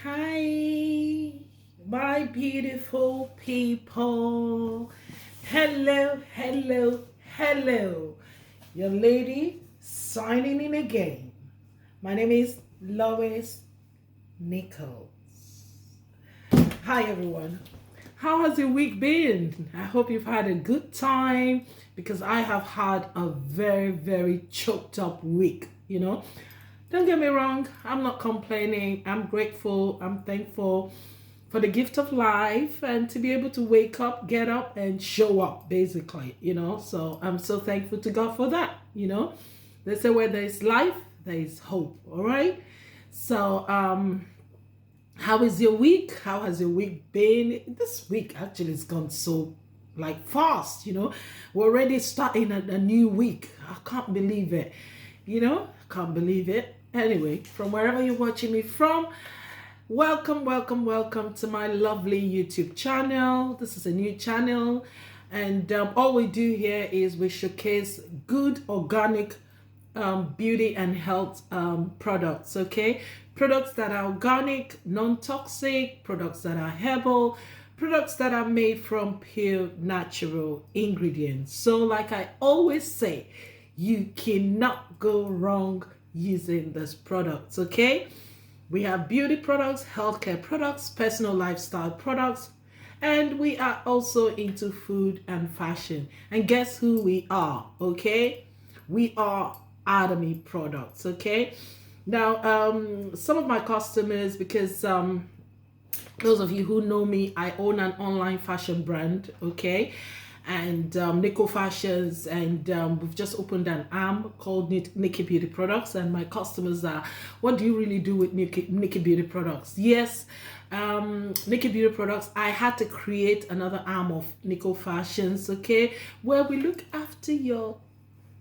Hi, my beautiful people. Hello, hello, hello. Your lady signing in again. My name is Lois Nichol. Hi, everyone. How has your week been? I hope you've had a good time because I have had a very, very choked up week, Don't get me wrong, I'm not complaining. I'm grateful, I'm thankful for the gift of life and to be able to wake up, get up, and show up, basically. So I'm so thankful to God for that. They say where there's life, there is hope, all right? So, how is your week? How has your week been? This week actually has gone so fast. We're already starting a new week. I can't believe it. I can't believe it. Anyway, from wherever you're watching me from, welcome to my lovely YouTube channel. This is a new channel, and all we do here is we showcase good organic beauty and health products. Okay, products that are organic, non-toxic, products that are herbal, products that are made from pure natural ingredients. So like I always say, you cannot go wrong using these products. Okay, we have beauty products, healthcare products, personal lifestyle products, and we are also into food and fashion. And guess who we are? Okay, we are Atomy products. Okay, now some of my customers, because those of you who know me, I own an online fashion brand. Okay, and Nichol Fashions, and we've just opened an arm called Nichol Beauty Products, and my customers are, what do you really do with Nichol Beauty Products? Yes, Nichol Beauty Products, I had to create another arm of Nichol Fashions, okay, where we look after your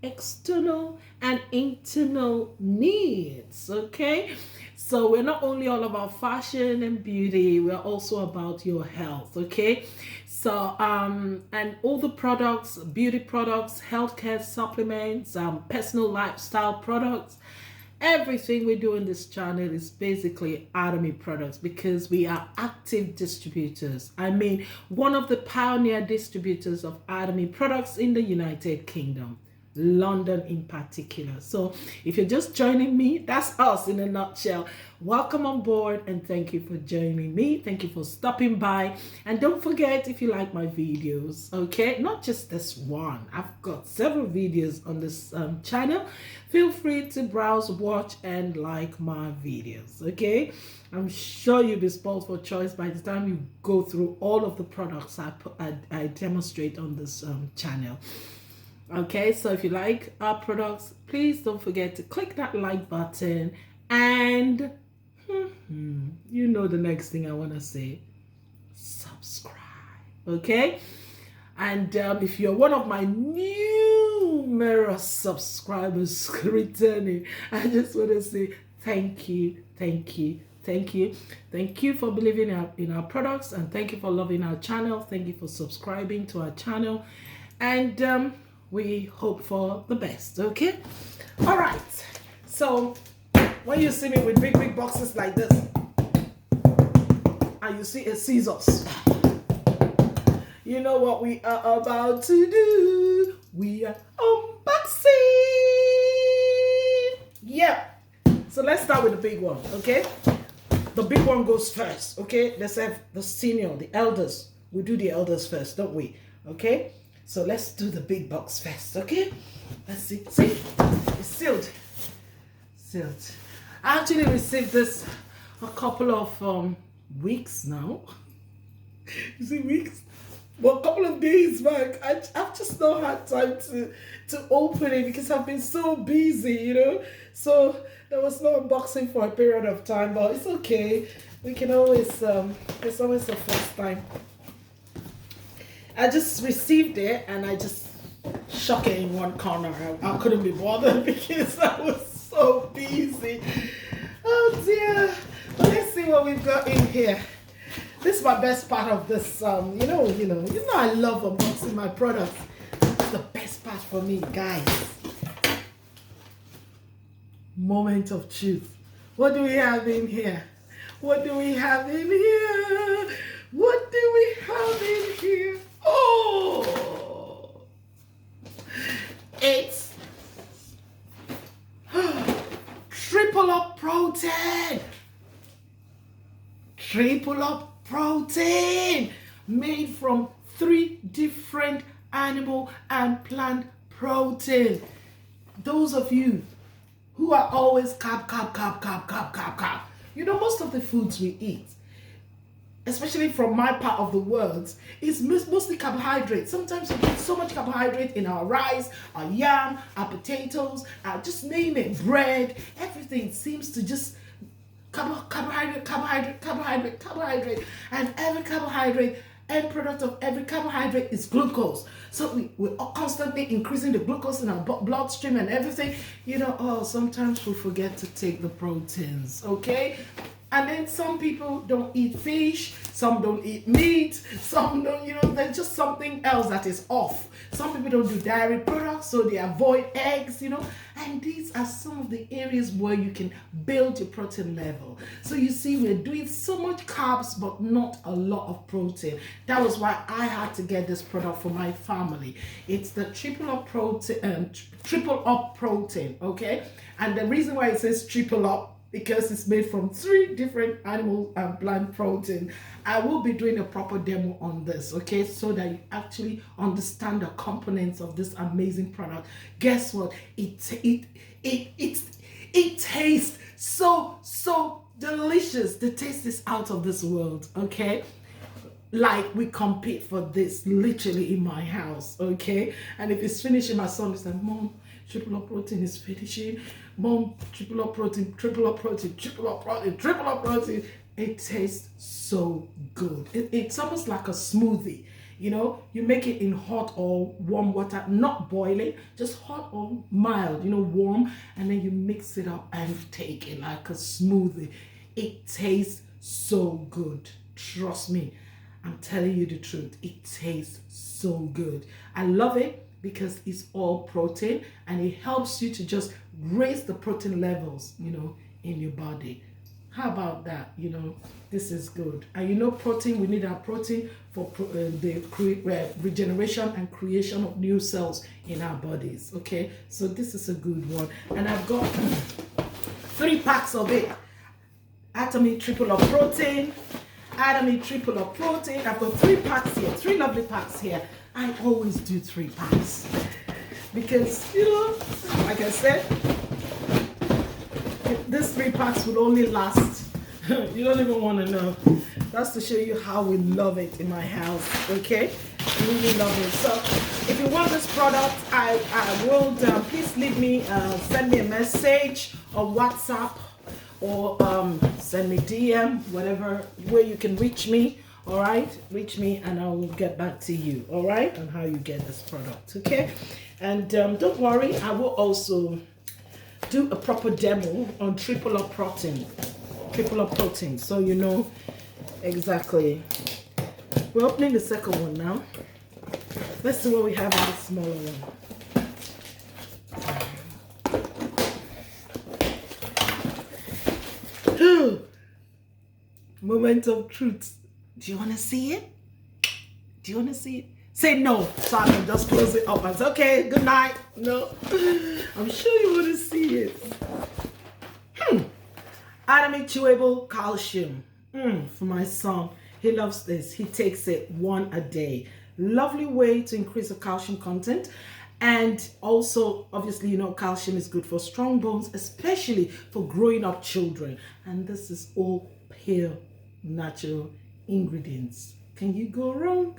external and internal needs. Okay, so we're not only all about fashion and beauty, we're also about your health. Okay, so and all the products, beauty products, healthcare supplements, personal lifestyle products, everything we do in this channel is basically Atomy products, because we are active distributors. I mean, one of the pioneer distributors of Atomy products in the United Kingdom, London in particular. So if you're just joining me, that's us in a nutshell. Welcome on board, and thank you for joining me. Thank you for stopping by. And don't forget, if you like my videos, okay, not just this one, I've got several videos on this channel. Feel free to browse, watch, and like my videos. Okay, I'm sure you'll be spoiled for choice by the time you go through all of the products I demonstrate on this channel. Okay, so if you like our products, please don't forget to click that like button, and you know the next thing I want to say, subscribe. Okay, and if you're one of my numerous subscribers returning, I just want to say thank you for believing in our products, and thank you for loving our channel. Thank you for subscribing to our channel, and we hope for the best. Okay, all right, so when you see me with big boxes like this and you see a scissors, you know what we are about to do. We are unboxing. Yeah, so let's start with the big one. Okay, the big one goes first. Okay, let's have the senior, the elders. We do the elders first, don't we? Okay, so let's do the big box first. Okay, let's see. See, it's sealed. I actually received this a couple of weeks now. You see, weeks? Well, a couple of days back. I've just not had time to open it because I've been so busy, So there was no unboxing for a period of time, but it's okay. We can always, it's always the first time. I just received it and I just shook it in one corner. I couldn't be bothered because I was so busy. Oh dear. But let's see what we've got in here. This is my best part of this. I love unboxing my products. It's the best part for me, guys. Moment of truth. What do we have in here? What do we have in here? What do we have in here? Oh, it's triple up protein. Triple up protein made from 3 different animal and plant protein. Those of you who are always carb. You know, most of the foods we eat, especially from my part of the world, is mostly carbohydrate. Sometimes we get so much carbohydrate in our rice, our yam, our potatoes, just name it, bread, everything seems to just carbohydrate, and every carbohydrate, end product of every carbohydrate is glucose. So we're constantly increasing the glucose in our bloodstream and everything. You know, sometimes we forget to take the proteins, okay? And then some people don't eat fish, some don't eat meat, some don't, you know, there's just something else that is off. Some people don't do dairy products, so they avoid eggs, you know. And these are some of the areas where you can build your protein level. So you see, we're doing so much carbs, but not a lot of protein. That was why I had to get this product for my family. It's the triple up protein, okay? And the reason why it says triple up, because it's made from 3 different animal and plant protein. I will be doing a proper demo on this, okay, so that you actually understand the components of this amazing product. Guess what? It tastes so delicious. The taste is out of this world, okay? Like we compete for this literally in my house, okay? And if it's finishing, my son is like, Mom, triple up protein is finishing. Mom, triple up protein, triple up protein, triple up protein, triple up protein. It tastes so good. It's almost like a smoothie. You know, you make it in hot or warm water, not boiling, just hot or mild, you know, warm, and then you mix it up and take it like a smoothie. It tastes so good. Trust me, I'm telling you the truth. It tastes so good. I love it because it's all protein and it helps you to just raise the protein levels, you know, in your body. How about that? You know, this is good. And you know, protein, we need our protein for the regeneration and creation of new cells in our bodies, okay? So this is a good one. And I've got 3 packs of it. Atomy triple up protein. Atomy triple up protein. I've got 3 packs here, 3 lovely packs here. I always do 3 packs because, you know, like I said, these 3 packs will only last. You don't even want to know. That's to show you how we love it in my house, okay? We really love it. So if you want this product, I will, please leave me, send me a message on WhatsApp or send me DM, whatever way you can reach me. All right, reach me and I will get back to you, all right, on how you get this product, okay? And don't worry, I will also do a proper demo on triple up protein, so you know exactly. We're opening the second one now. Let's see what we have in the smaller one. Moment of truth. Do you want to see it? Do you want to see it? Say no, so I can just close it up and say, okay, good night. No, I'm sure you want to see it. Atomy chewable calcium. For my son, he loves this. He takes it 1 a day. Lovely way to increase the calcium content. And also, obviously, you know, calcium is good for strong bones, especially for growing up children. And this is all pure natural ingredients. Can you go wrong?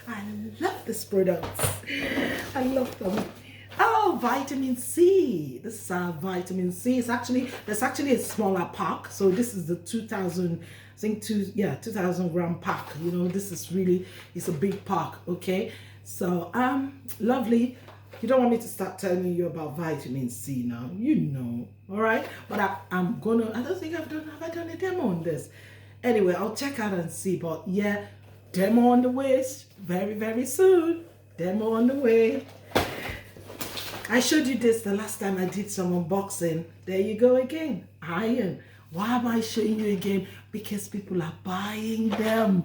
I love this product. I love them. Oh, vitamin C. This is our vitamin C. There's actually a smaller pack. So this is the 2000, I think 2000 gram pack. You know, this is really, it's a big pack. Okay. So lovely. You don't want me to start telling you about vitamin C now. You know, all right. But I don't think have I done a demo on this? Anyway, I'll check out and see. But yeah, demo on the way very, very soon. Demo on the way. I showed you this the last time I did some unboxing. There you go again. Iron. Why am I showing you again? Because people are buying them.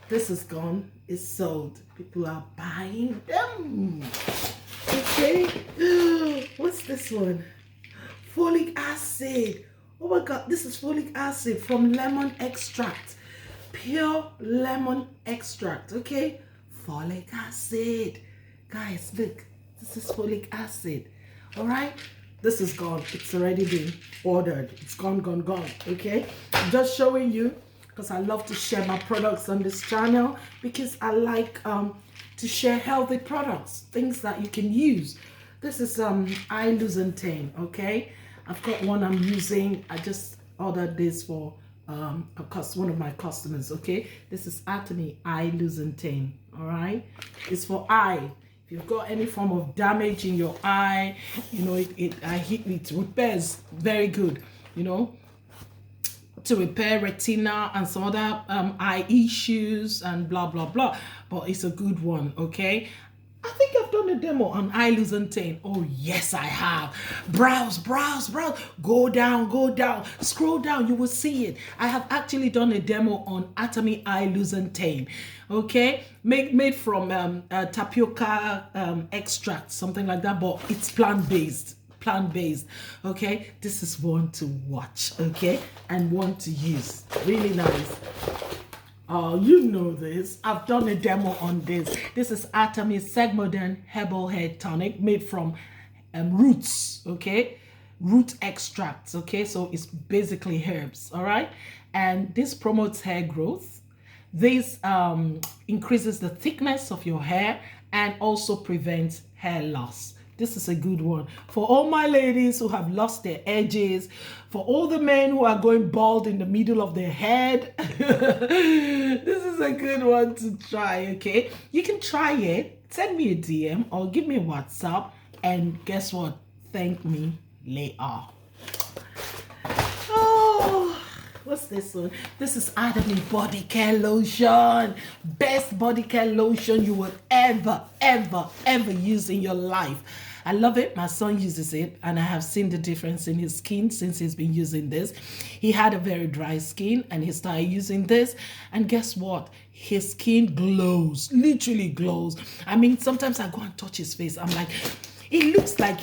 This is gone. It's sold. People are buying them. Okay. What's this one? Folic acid. Oh my God. This is folic acid from lemon extract. Pure lemon extract. Okay. Folic acid. Guys, look. This is folic acid. All right. This is gone. It's already been ordered. It's gone. Okay. I'm just showing you because I love to share my products on this channel, because I like to share healthy products, things that you can use. This is eye loosentain. Okay. I've got one I'm using. I just ordered this for one of my customers. Okay. This is Atomy eye loosentain. All right. It's for eye. If you've got any form of damage in your eye, you know, it repairs very good, you know, to repair retina and some other eye issues and blah, blah, blah. But it's a good one, okay? I think I've done a demo on eye loosentain. Oh, yes, I have. Browse. Go down. Scroll down. You will see it. I have actually done a demo on Atomy eye loosentain. Okay, made from tapioca extract, something like that, but it's plant-based. Okay, this is one to watch, okay, and one to use. Really nice. Oh, you know this. I've done a demo on this. This is Atomy Segmodern Herbal Hair Tonic made from roots, okay? Root extracts, okay? So it's basically herbs, all right? And this promotes hair growth. This increases the thickness of your hair and also prevents hair loss. This is a good one for all my ladies who have lost their edges, for all the men who are going bald in the middle of their head. This is a good one to try, okay? You can try it. Send me a DM or give me a WhatsApp, and guess what? Thank me later. Oh, what's this one? This is Atomy body care lotion. Best body care lotion you will ever use in your life. I love it. My son uses it, and I have seen the difference in his skin since he's been using this. He had a very dry skin, and he started using this, and guess what? His skin glows, literally glows. I mean, sometimes I go and touch his face. I'm like, it looks like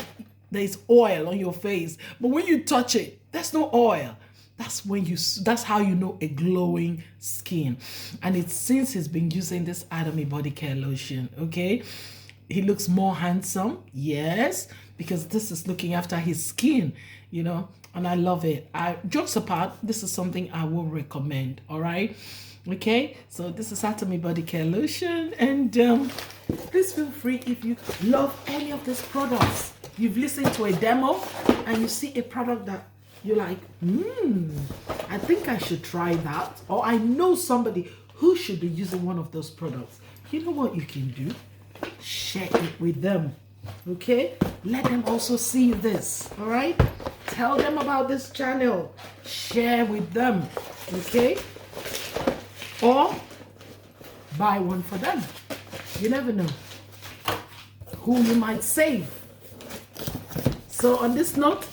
there's oil on your face, but when you touch it, there's no oil. That's how you know a glowing skin. And it's since he's been using this Atomy body care lotion, okay? He looks more handsome, yes, because this is looking after his skin, you know, and I love it. Jokes apart, this is something I will recommend, all right? Okay, so this is Atomy body care lotion, and please feel free if you love any of these products. You've listened to a demo and you see a product that you're like, I think I should try that, or I know somebody who should be using one of those products. You know what you can do? Share it with them, okay? Let them also see this, all right? Tell them about this channel. Share with them, okay? Or buy one for them. You never know who you might save. So on this note,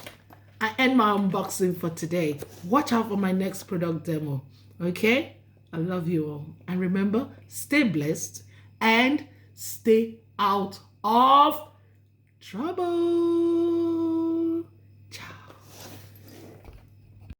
I end my unboxing for today. Watch out for my next product demo, okay? I love you all. And remember, stay blessed and stay out of trouble.